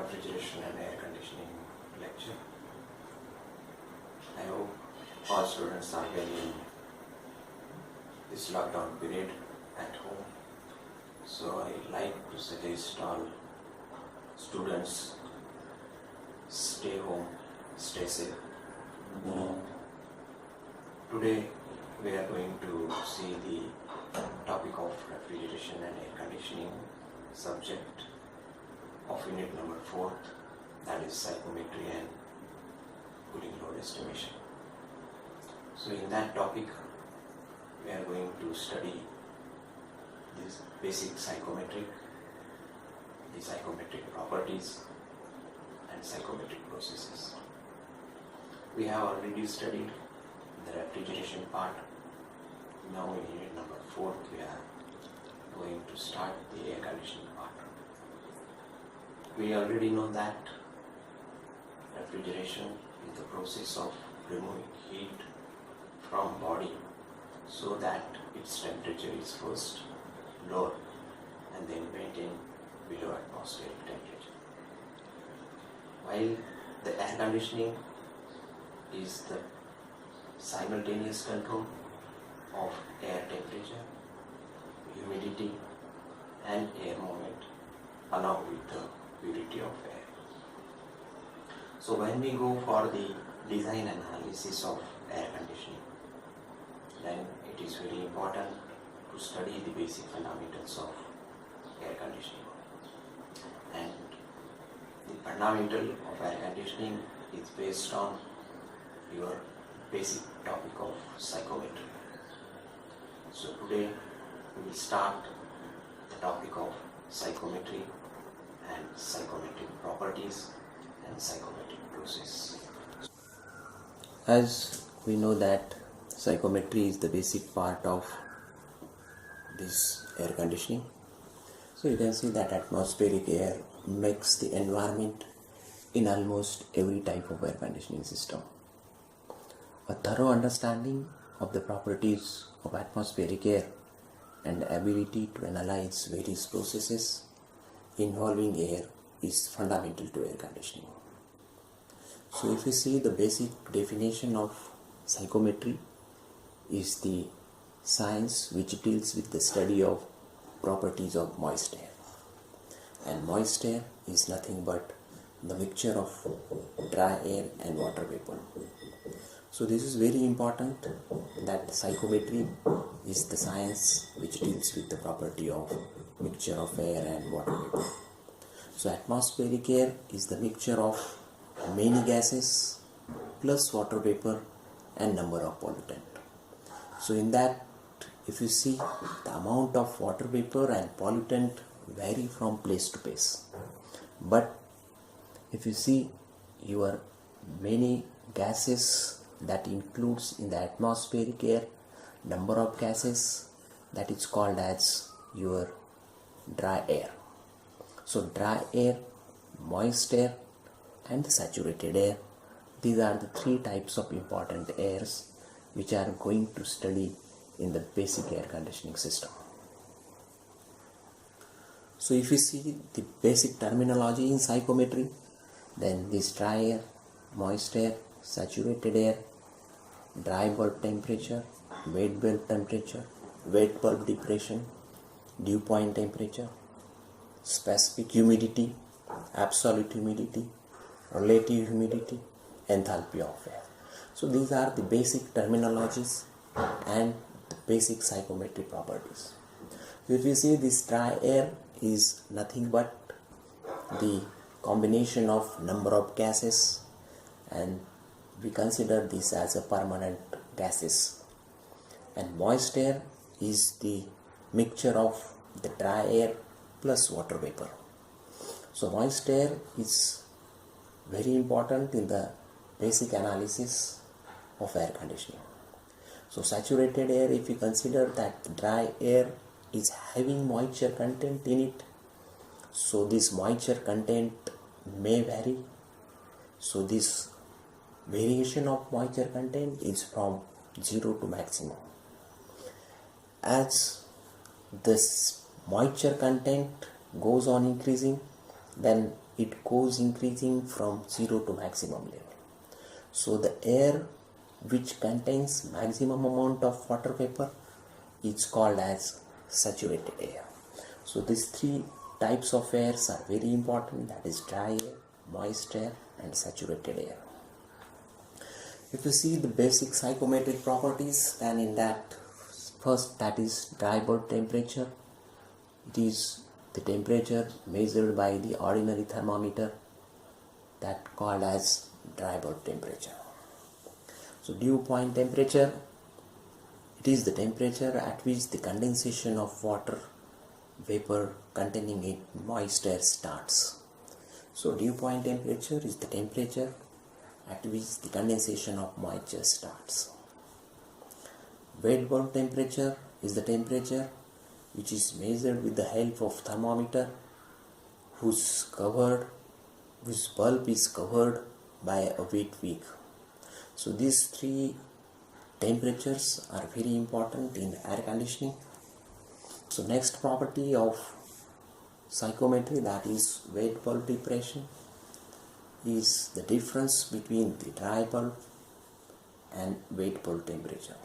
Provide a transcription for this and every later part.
refrigeration and air conditioning lecture. I hope all students are well in this lockdown period at home. So I like to suggest all students stay home, stay safe. Today we are going to see the topic of refrigeration and air conditioning subject of unit number 4, that is psychrometry and cooling load estimation. So in that topic we are going to study this basic psychrometric, the psychrometric properties and psychrometric processes. We have already studied the refrigeration part. Now in unit number 4 we are going to start the air conditioning part. We already know that refrigeration is the process of removing heat from body so that its temperature is first lower and then maintained below atmospheric temperature. While the air conditioning is the simultaneous control of air temperature, humidity and air movement along with the purity of air. So when we go for the design analysis of air conditioning, then it is very important to study the basic fundamentals of air conditioning. And the fundamental of air conditioning is based on your basic topic of psychrometry. So today we will start the topic of psychrometry and psychrometric properties and psychrometric process. As we know that psychrometry is the basic part of this air conditioning. So you can see that atmospheric air makes the environment in almost every type of air conditioning system. A thorough understanding of the properties of atmospheric air and ability to analyze various processes involving air is fundamental to air conditioning. So if you see, the basic definition of psychrometry is the science which deals with the study of properties of moist air. And moist air is nothing but the mixture of dry air and water vapor. So this is very important, that psychrometry is the science which deals with the property of mixture of air and water vapor. So atmospheric air is the mixture of many gases plus water vapor and number of pollutant. So in that, if you see, the amount of water vapor and pollutant vary from place to place. But if you see your many gases, that includes in the atmospheric air number of gases, that is called as your dry air. So dry air, moist air and the saturated air, these are the 3 types of important airs which are going to study in the basic air conditioning system. So if you see the basic terminology in psychrometry, then this dry air, moist air, saturated air, dry bulb temperature, wet bulb temperature, wet bulb depression, dew point temperature, specific humidity, absolute humidity, relative humidity, enthalpy of air. So these are the basic terminologies and the basic psychrometric properties. So if you see, this dry air is nothing but the combination of number of gases, and we consider this as a permanent gases. And moist air is the mixture of the dry air plus water vapor. So moist air is very important in the basic analysis of air conditioning. So saturated air, if you consider that dry air is having moisture content in it, so this moisture content may vary. So this variation of moisture content is from 0 to maximum. As this moisture content goes on increasing, then it goes increasing from 0 to maximum level. So the air which contains maximum amount of water vapor is called as saturated air. So these three types of airs are very important, that is dry air, moist air and saturated air. If you see the basic psychometric properties, then in that first, that is dry bulb temperature. It is the temperature measured by the ordinary thermometer, that called as dry bulb temperature. So dew point temperature, it is the temperature at which the condensation of water vapor containing in moist air starts. So dew point temperature is the temperature at which the condensation of moisture starts. Wet bulb temperature is the temperature which is measured with the help of thermometer whose bulb is covered by a wet wick. So these three temperatures are very important in air conditioning. So next property of psychometry, that is wet bulb depression, is the difference between the dry bulb and wet bulb temperature.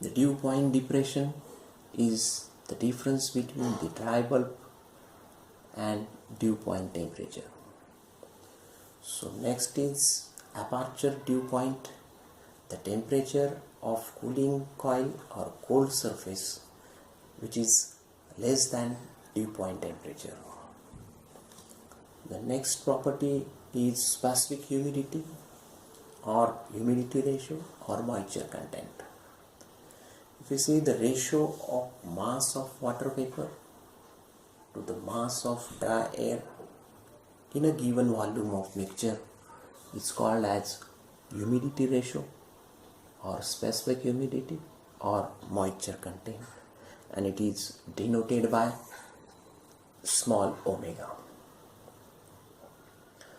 The dew point depression is the difference between the dry bulb and dew point temperature. So next is aperture dew point, the temperature of cooling coil or cold surface which is less than dew point temperature. The next property is specific humidity or humidity ratio or moisture content. If you see the ratio of mass of water vapor to the mass of dry air in a given volume of mixture, is called as humidity ratio or specific humidity or moisture content, and it is denoted by small omega.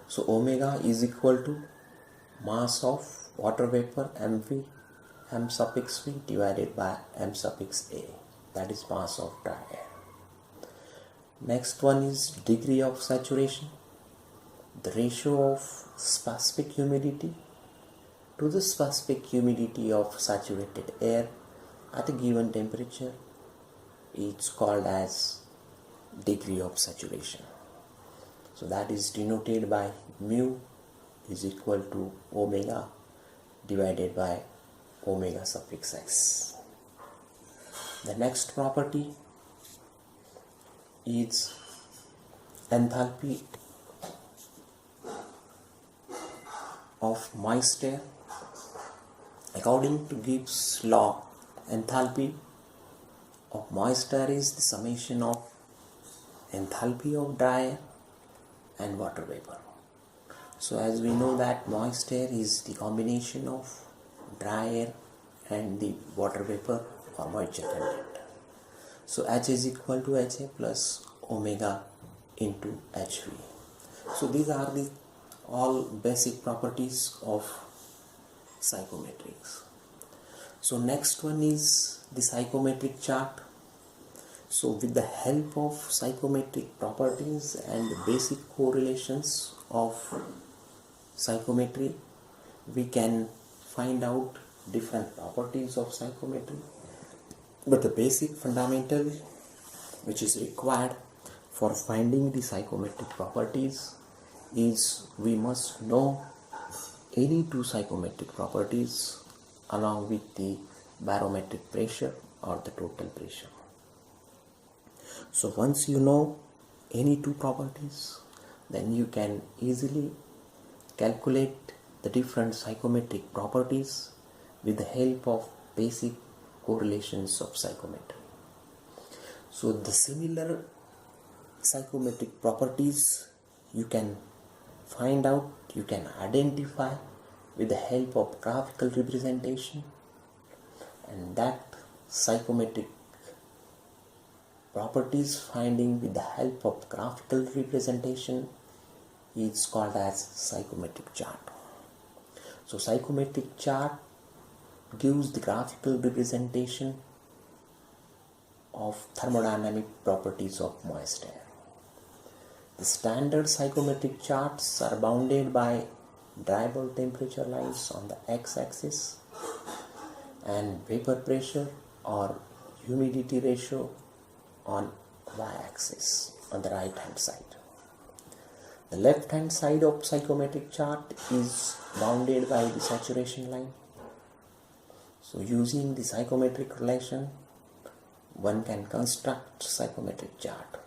So omega is equal to mass of water vapor mv m suffix v divided by m suffix a, that is mass of dry air. Next one is degree of saturation, the ratio of specific humidity to the specific humidity of saturated air at a given temperature is called as degree of saturation. So that is denoted by mu is equal to omega divided by omega suffix x. The next property is enthalpy of moist air. According to Gibbs law, enthalpy of moist air is the summation of enthalpy of dry air and water vapor. So as we know that moist air is the combination of dry air and the water vapor or moisture content. So H is equal to HA plus omega into HV. So these are the all basic properties of psychometrics. So next one is the psychometric chart. So with the help of psychometric properties and the basic correlations of psychometry, we can find out different properties of psychometry. But the basic fundamental which is required for finding the psychometric properties is we must know any two psychometric properties along with the barometric pressure or the total pressure. So once you know any two properties, then you can easily calculate the different psychometric properties with the help of basic correlations of psychometry. So the similar psychometric properties you can find out, you can identify with the help of graphical representation, and that psychometric properties finding with the help of graphical representation is called as psychometric chart. So psychometric chart gives the graphical representation of thermodynamic properties of moist air. The standard psychrometric charts are bounded by dry bulb temperature lines on the x-axis and vapor pressure or humidity ratio on y-axis on the right hand side. The left hand side of psychrometric chart is bounded by the saturation line. So using the psychrometric relation, one can construct psychrometric chart.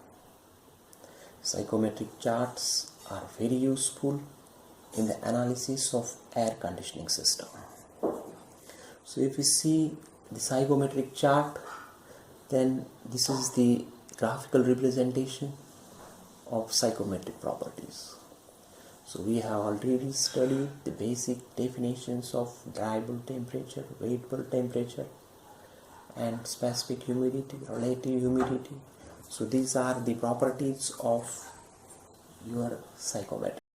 Psychrometric charts are very useful in the analysis of air conditioning system. So if you see the psychrometric chart, then this is the graphical representation of psychrometric properties. So we have already studied the basic definitions of dry bulb temperature, wet bulb temperature, and specific humidity, relative humidity. So these are the properties of your psychrometric.